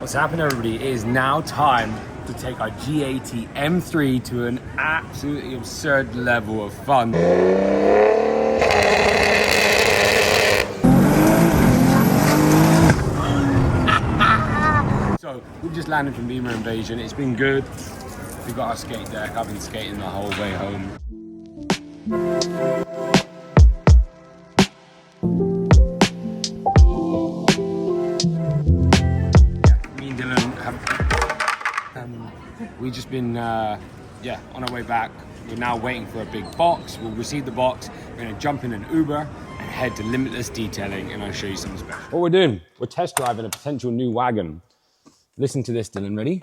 What's happening, everybody? It is now time to take our G80 M3 to an absolutely absurd level of fun. So we've just landed from Beamer Invasion. It's been good. We've got our skate deck. I've been skating the whole way home. We've just been, on our way back. We're now waiting for a big box. We'll receive the box. We're gonna jump in an Uber and head to Limitless Detailing, and I'll show you something special. What we're doing, we're test driving a potential new wagon. Listen to this, Dylan, ready?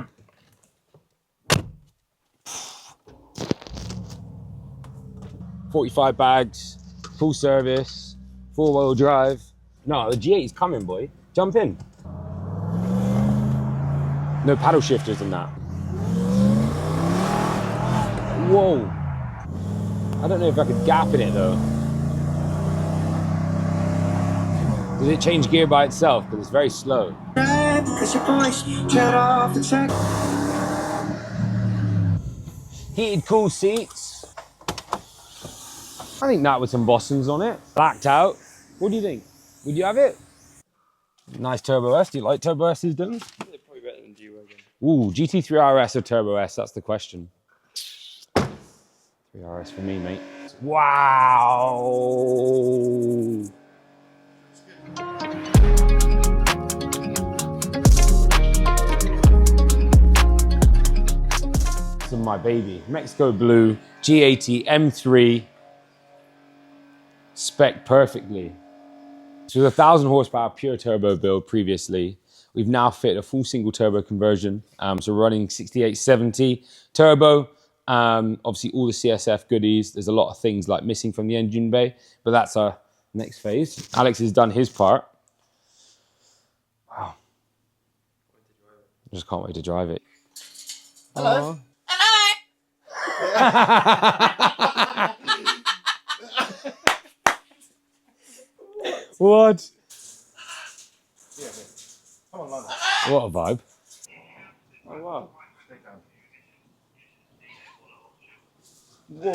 $45 bags, full service, 4-wheel drive. No, the G80's coming, boy. Jump in. No paddle shifters in that. Whoa. I don't know if I could gap in it though. Does it change gear by itself? Because it's very slow. Heated cool seats. I think that with some Bostons on it. Blacked out. What do you think? Would you have it? Nice Turbo S. Do you like Turbo S's, Dylan? They're probably better than G-Wagon. Ooh, GT3 RS or Turbo S? That's the question. 3 RS for me, mate. Wow! This is my baby. Mexico Blue, G80 M3. Spec perfectly. So with a 1000 horsepower pure turbo build previously, we've now fit a full single turbo conversion. So we're running 6870 turbo. Obviously all the CSF goodies. There's a lot of things like missing from the engine bay, but that's our next phase. Alex has done his part. Wow. I just can't wait to drive it. Hello. Hello. What? Yeah, come on, London. What a vibe. Oh, wow. Whoa.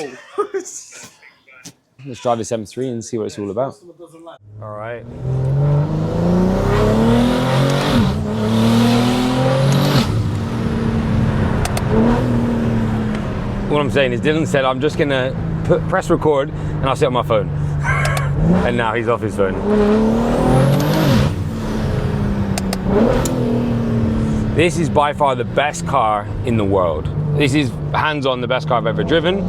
Let's drive this M3 and see what it's all about. All right. What I'm saying is Dylan said I'm just gonna press record and I'll sit on my phone. And now he's off his phone. This is by far the best car in the world. This is hands-on the best car I've ever driven.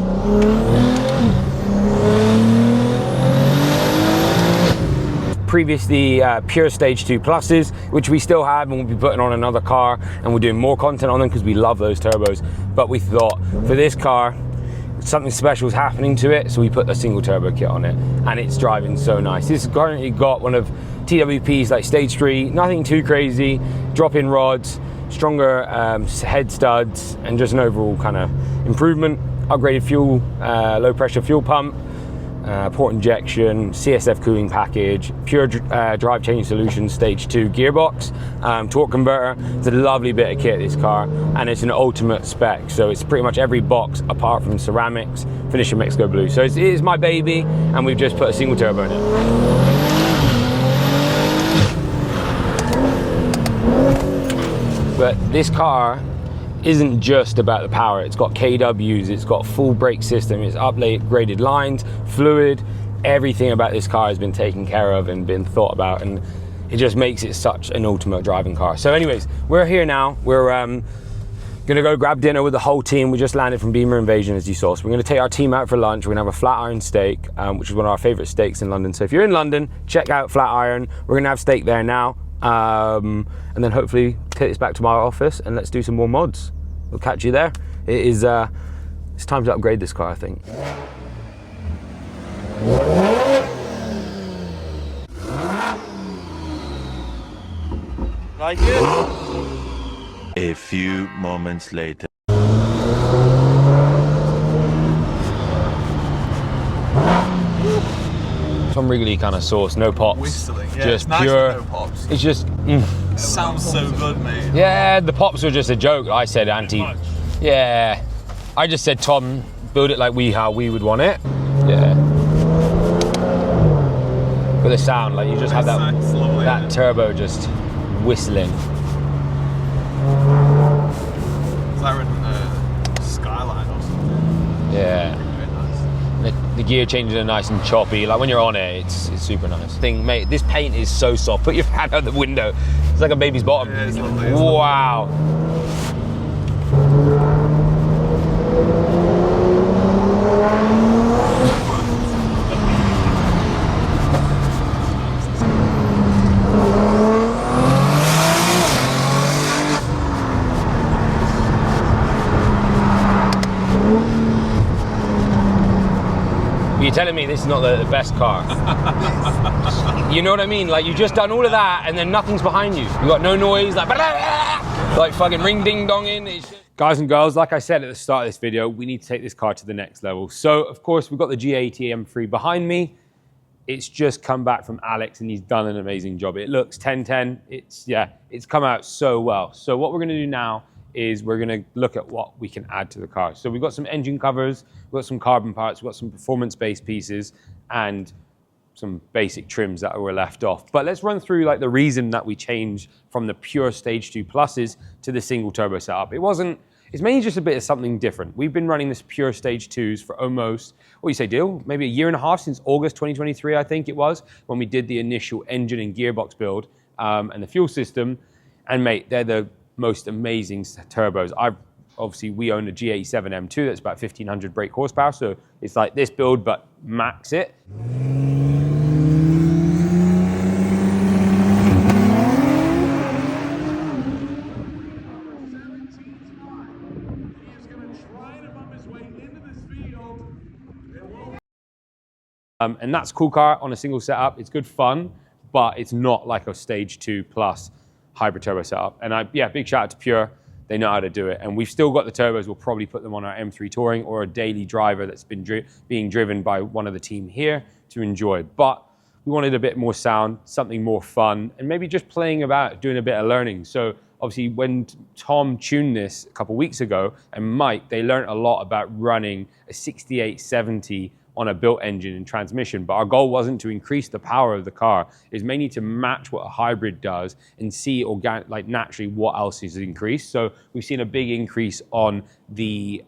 Previously pure stage 2 pluses, which we still have, and we'll be putting on another car, and we're doing more content on them because we love those turbos. But we thought for this car, something special is happening to it, so we put a single turbo kit on it, and it's driving so nice. This has currently got one of TWP's like stage 3, nothing too crazy, drop-in rods, stronger head studs, and just an overall kind of improvement. Upgraded fuel, low pressure fuel pump, port injection, CSF cooling package, pure drive changing solution, stage 2 gearbox, torque converter. It's a lovely bit of kit, this car, and it's an ultimate spec. So it's pretty much every box apart from ceramics, finished in Mexico Blue. So it is my baby, and we've just put a single turbo in it. But this car isn't just about the power. It's got KWs, it's got full brake system, it's upgraded lines, fluid. Everything about this car has been taken care of and been thought about, and it just makes it such an ultimate driving car. So anyways, we're here now. We're gonna go grab dinner with the whole team. We just landed from Beamer Invasion, as you saw. So we're gonna take our team out for lunch. We're gonna have a flat iron steak, which is one of our favorite steaks in London. So if you're in London, check out Flat Iron. We're gonna have steak there now. And then hopefully take this back to my office and let's do some more mods. We'll catch you there. It is, it's time to upgrade this car, I think. Like it? A few moments later. Some wriggly kind of sauce, no pops. Whistling, yeah, Just it's nice pure. with no pops. It's just. Sounds so good, mate. Yeah, the pops were just a joke. I said anti. Yeah, I just said Tom, build it like how we would want it. Yeah. But the sound, like you just have that turbo just whistling. It's like a Skyline or something. Yeah. Very nice. The gear changes are nice and choppy. Like when you're on it, it's super nice. Mate, this paint is so soft. Put your hand out the window. It's like a baby's bottom. Yeah, it's lovely, wow. You're telling me this is not the best car? You know what I mean? Like you just done all of that and then nothing's behind you. You got no noise, like fucking ring ding donging. Guys and girls, like I said at the start of this video, we need to take this car to the next level. So of course we've got the G80 M3 behind me. It's just come back from Alex and he's done an amazing job. It looks 1010. It's come out so well. So what we're gonna do now is we're gonna look at what we can add to the car. So we've got some engine covers, we've got some carbon parts, we've got some performance-based pieces, and some basic trims that were left off. But let's run through like the reason that we changed from the pure Stage 2 Pluses to the single turbo setup. It's mainly just a bit of something different. We've been running this pure Stage 2s for almost, what do you say, Deal? Maybe a year and a half, since August 2023, I think it was, when we did the initial engine and gearbox build and the fuel system. And mate, they're the most amazing turbos. Obviously we own a G80 M3 that's about 1500 brake horsepower, so it's like this build but max it. And that's a cool car on a single setup. It's good fun, but it's not like a Stage 2 Plus hybrid turbo setup. And big shout out to Pure. They know how to do it. And we've still got the turbos. We'll probably put them on our M3 Touring or a daily driver that's been being driven by one of the team here to enjoy. But we wanted a bit more sound, something more fun, and maybe just playing about, doing a bit of learning. So obviously when Tom tuned this a couple weeks ago and Mike, they learned a lot about running a 6870 on a built engine and transmission, but our goal wasn't to increase the power of the car. It's mainly to match what a hybrid does and see naturally what else is increased. So we've seen a big increase on the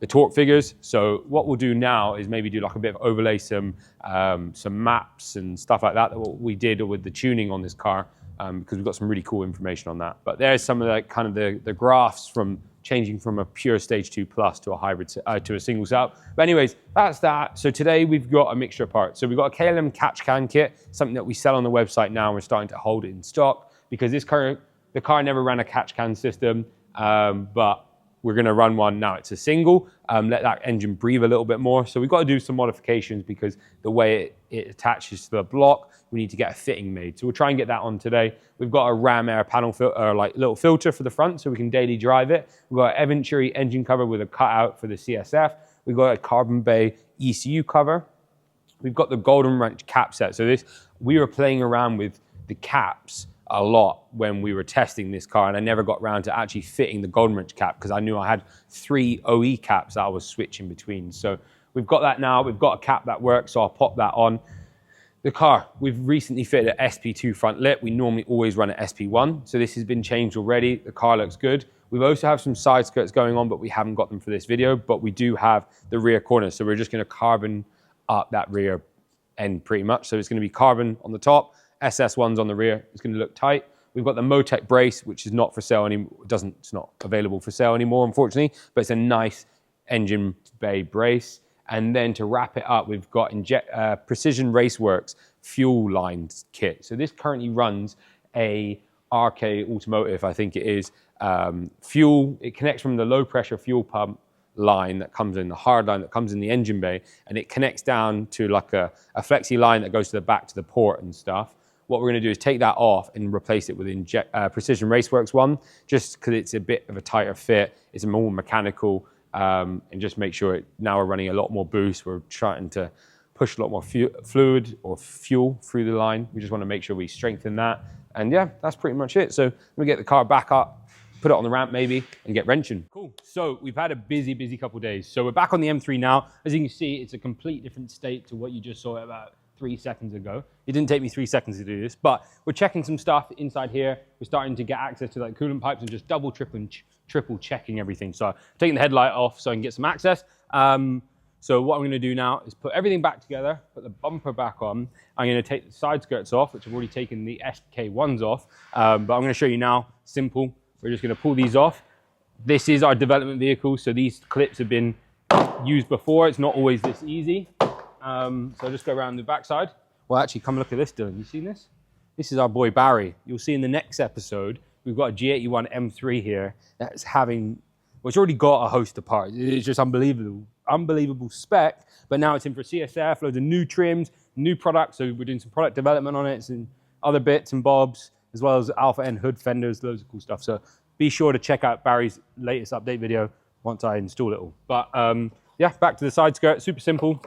torque figures. So what we'll do now is maybe do like a bit of overlay some maps and stuff like that what we did with the tuning on this car, because we've got some really cool information on that. But there's some of the kind of the graphs from changing from a pure Stage 2 Plus to a hybrid to a single setup. But anyways, that's that. So today we've got a mixture of parts. So we've got a KLM catch can kit, something that we sell on the website now. We're starting to hold it in stock because the car never ran a catch can system, but we're gonna run one now. It's a single, let that engine breathe a little bit more. So we've got to do some modifications because the way it attaches to the block, we need to get a fitting made. So we'll try and get that on today. We've got a Ram Air panel filter, like little filter for the front so we can daily drive it. We've got an Venturi engine cover with a cutout for the CSF. We've got a Carbon Bay ECU cover. We've got the Golden Wrench cap set. So we were playing around with the caps a lot when we were testing this car, and I never got around to actually fitting the Golden Wrench cap because I knew I had 3 OE caps that I was switching between. So we've got that now. We've got a cap that works, so I'll pop that on. The car, we've recently fitted an SP2 front lip. We normally always run an SP1, so this has been changed already. The car looks good. We also have some side skirts going on, but we haven't got them for this video, but we do have the rear corners, so we're just gonna carbon up that rear end pretty much. So it's gonna be carbon on the top, SS1s on the rear. It's gonna look tight. We've got the Motec brace, which is not for sale anymore. It's not available for sale anymore, unfortunately, but it's a nice engine bay brace. And then to wrap it up, we've got Precision Raceworks fuel line kit. So this currently runs a RK Automotive, I think it is, fuel. It connects from the low pressure fuel pump line that comes in, the hard line that comes in the engine bay, and it connects down to like a flexi line that goes to the back to the port and stuff. What we're gonna do is take that off and replace it with Precision Raceworks one, just because it's a bit of a tighter fit. It's a more mechanical, and just make sure now we're running a lot more boost. We're trying to push a lot more fluid or fuel through the line. We just want to make sure we strengthen that. And yeah, that's pretty much it. So we get the car back up, put it on the ramp maybe, and get wrenching. Cool. So we've had a busy couple of days. So we're back on the M3 now. As you can see, it's a complete different state to what you just saw about 3 seconds ago. It didn't take me 3 seconds to do this, but we're checking some stuff inside here. We're starting to get access to like coolant pipes and just double, triple checking everything. So I'm taking the headlight off so I can get some access. So what I'm going to do now is put everything back together, put the bumper back on. I'm going to take the side skirts off, which I've already taken the SK1s off, but I'm going to show you now, simple. We're just going to pull these off. This is our development vehicle, so these clips have been used before. It's not always this easy. So I'll just go around the backside. Well, actually, come look at this, Dylan. You seen this? This is our boy Barry. You'll see in the next episode, we've got a G80 M3 here that's having, well, it's already got a host of parts. It's just unbelievable spec, but now it's in for CSF, loads of new trims, new products. So we're doing some product development on it, and other bits and bobs, as well as Alpha N hood fenders, loads of cool stuff. So be sure to check out Barry's latest update video once I install it all. But yeah, back to the side skirt, super simple.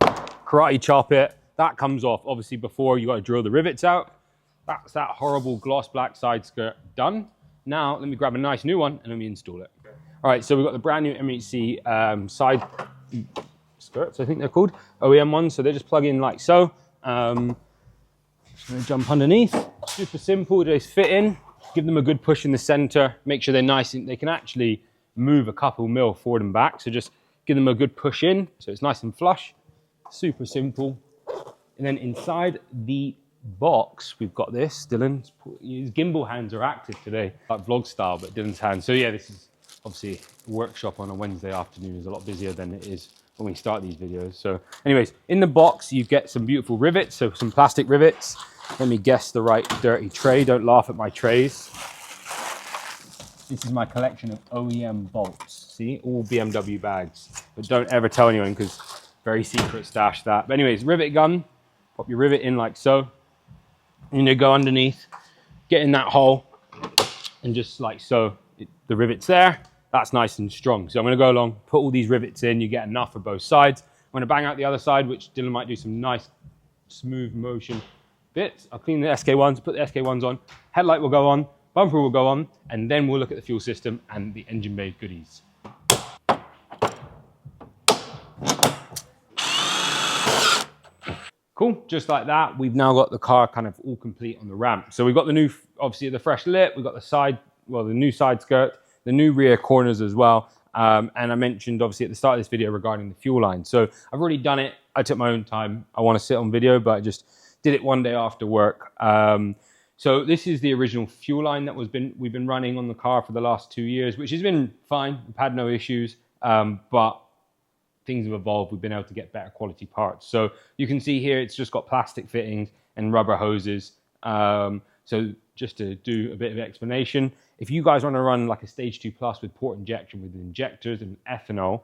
Karate chop it. That comes off, obviously, before you got to drill the rivets out. That's that horrible gloss black side skirt done. Now, let me grab a nice new one and let me install it. All right, so we've got the brand new MHC side skirts, I think they're called, OEM ones. So they just plug in like so. I'm just gonna jump underneath. Super simple, they just fit in. Give them a good push in the center. Make sure they're nice and they can actually move a couple mil forward and back. So just give them a good push in so it's nice and flush. Super simple. And then inside the box, we've got this. Dylan's his gimbal hands are active today, like vlog style, but Dylan's hands. So yeah, this is obviously a workshop on a Wednesday afternoon is a lot busier than it is when we start these videos. So anyways, in the box, you get some beautiful rivets, so some plastic rivets. Let me guess the right dirty tray. Don't laugh at my trays. This is my collection of OEM bolts. See, all BMW bags. But don't ever tell anyone because very secret stash that. But anyways, rivet gun. Pop your rivet in like so. And you go underneath, get in that hole, and just like so, the rivet's there. That's nice and strong. So I'm gonna go along, put all these rivets in, you get enough for both sides. I'm gonna bang out the other side, which Dylan might do some nice smooth motion bits. I'll clean the SK1s, put the SK1s on, headlight will go on, bumper will go on, and then we'll look at the fuel system and the engine bay goodies. Cool, just like that, we've now got the car kind of all complete on the ramp. So we've got the new, obviously the fresh lip, we've got the side, well, the new side skirt, the new rear corners as well. And I mentioned obviously at the start of this video regarding the fuel line. So I've already done it, I took my own time. I want to sit on video, but I just did it one day after work. So this is the original fuel line that we've been running on the car for the last 2 years, which has been fine, we've had no issues, but things have evolved, we've been able to get better quality parts. So you can see here, it's just got plastic fittings and rubber hoses. So just to do a bit of explanation, if you guys want to run like a stage 2 plus with port injection with injectors and ethanol,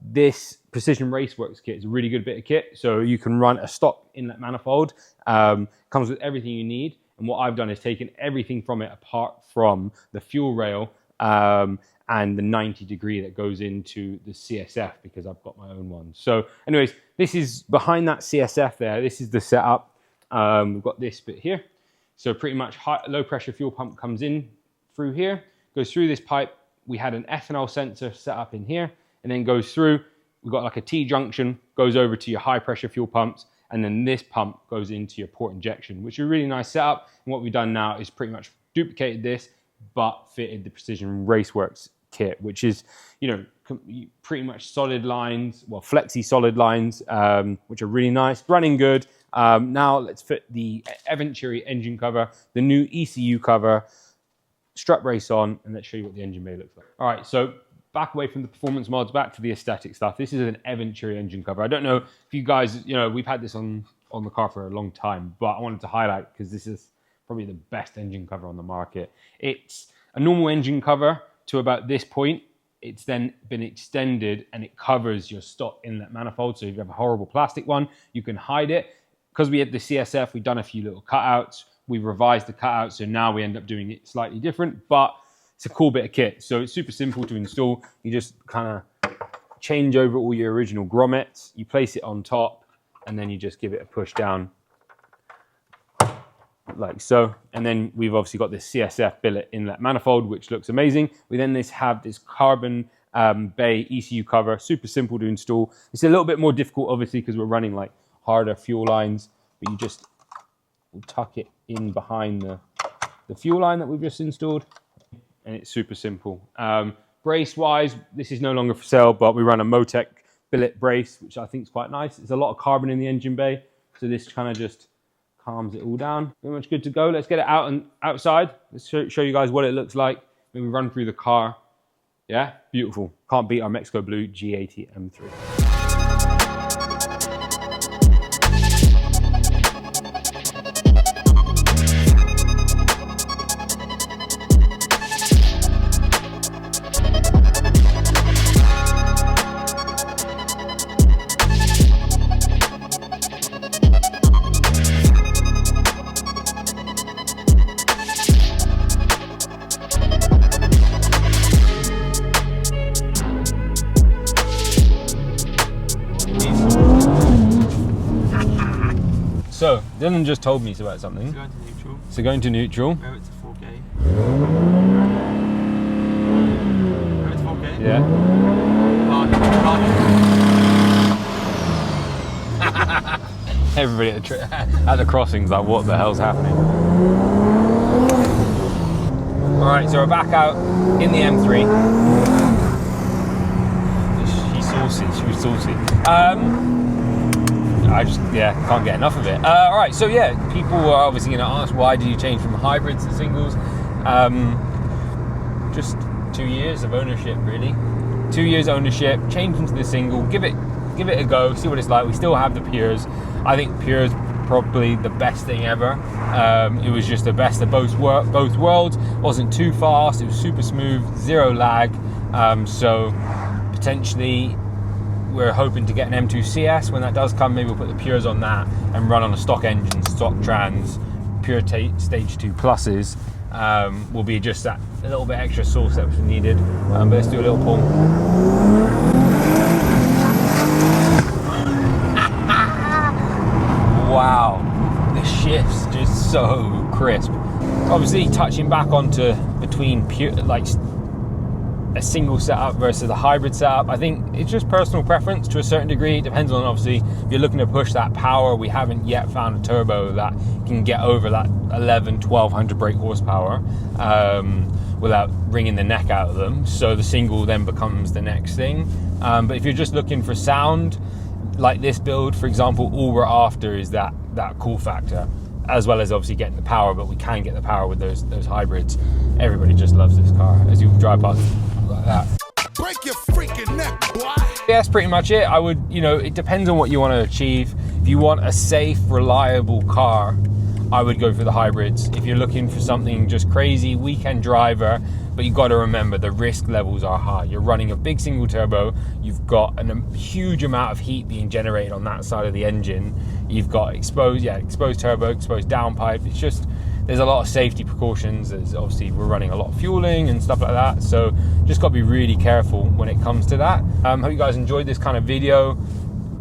this Precision Raceworks kit is a really good bit of kit. So you can run a stock inlet manifold, comes with everything you need. And what I've done is taken everything from it apart from the fuel rail, and the 90 degree that goes into the CSF because I've got my own one. So anyways, this is behind that CSF there. This is the setup. We've got this bit here. So pretty much low pressure fuel pump comes in through here, goes through this pipe. We had an ethanol sensor set up in here and then goes through. We've got like a T-junction, goes over to your high pressure fuel pumps. And then this pump goes into your port injection, which is a really nice setup. And what we've done now is pretty much duplicated this, but fitted the Precision Raceworks kit, which is, you know, pretty much solid lines, well, flexi solid lines, which are really nice, running good. Now let's fit the Venturi engine cover, the new ECU cover, strut brace on, and let's show you what the engine bay looks like. All right, so back away from the performance mods, back to the aesthetic stuff. This is an Venturi engine cover. I don't know if you guys, you know, we've had this on the car for a long time, but I wanted to highlight because this is probably the best engine cover on the market. It's a normal engine cover to about this point. It's then been extended and it covers your stock inlet manifold. So if you have a horrible plastic one, you can hide it. Because we had the CSF, we've done a few little cutouts. We've revised the cutouts, so now we end up doing it slightly different, but it's a cool bit of kit. So it's super simple to install. You just kind of change over all your original grommets, you place it on top, and then you just give it a push down. like so. And then we've obviously got this CSF billet inlet manifold, which looks amazing. We then have this carbon bay ECU cover, super simple to install. It's a little bit more difficult, obviously, because we're running like harder fuel lines, but you just tuck it in behind the fuel line that we've just installed, and it's super simple. Brace wise, this is no longer for sale, but we run a Motec billet brace, which I think is quite nice. There's a lot of carbon in the engine bay, so this kind of just calms it all down. Pretty much good to go. Let's get it out and outside. Let's show you guys what it looks like. Maybe run through the car. Yeah, beautiful. Can't beat our Mexico Blue G80 M3. So, Dylan just told me about something. Going to neutral. So going to neutral. Go it to 4K. Go it to 4K. Yeah. Everybody at the crossing's like, what the hell's happening? Alright, so we're back out in the M3. She's saucy, she was saucy. I just, can't get enough of it. All right, so yeah, people are obviously going to ask, why did you change from hybrids to singles? Just 2 years of ownership, really. 2 years ownership, change into the single, give it a go, see what it's like. We still have the Pures. I think Pures probably the best thing ever. It was just the best of both worlds. Wasn't too fast. It was super smooth, zero lag. So potentially, we're hoping to get an M2 CS. When that does come, maybe we'll put the Pures on that and run on a stock engine, stock trans, Pure Stage 2 Pluses. Will be just that a little bit extra sauce that was needed. But let's do a little pull. Wow, the shift's just so crisp. Obviously, touching back onto between pure, like a single setup versus a hybrid setup, I think it's just personal preference to a certain degree. It depends on, obviously, if you're looking to push that power. We haven't yet found a turbo that can get over that 1200 brake horsepower without wringing the neck out of them. So the single then becomes the next thing. But if you're just looking for sound, like this build, for example, all we're after is that cool factor, as well as obviously getting the power. But we can get the power with those hybrids. Everybody just loves this car. As you drive past like that. Break your freaking neck, boy. Yeah, that's pretty much it. I would, it depends on what you want to achieve. If you want a safe, reliable car, I would go for the hybrids. If you're looking for something just crazy, weekend driver, but you've got to remember the risk levels are high. You're running a big single turbo. You've got a huge amount of heat being generated on that side of the engine. You've got exposed turbo, exposed downpipe. It's just, there's a lot of safety precautions. There's obviously, we're running a lot of fueling and stuff like that. So just got to be really careful when it comes to that. Hope you guys enjoyed this kind of video.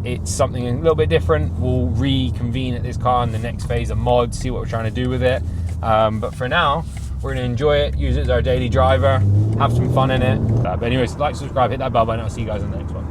It's something a little bit different. We'll reconvene at this car in the next phase of mods, see what we're trying to do with it. But for now, we're going to enjoy it, use it as our daily driver, have some fun in it. But anyways, like, subscribe, hit that bell button. I'll see you guys in the next one.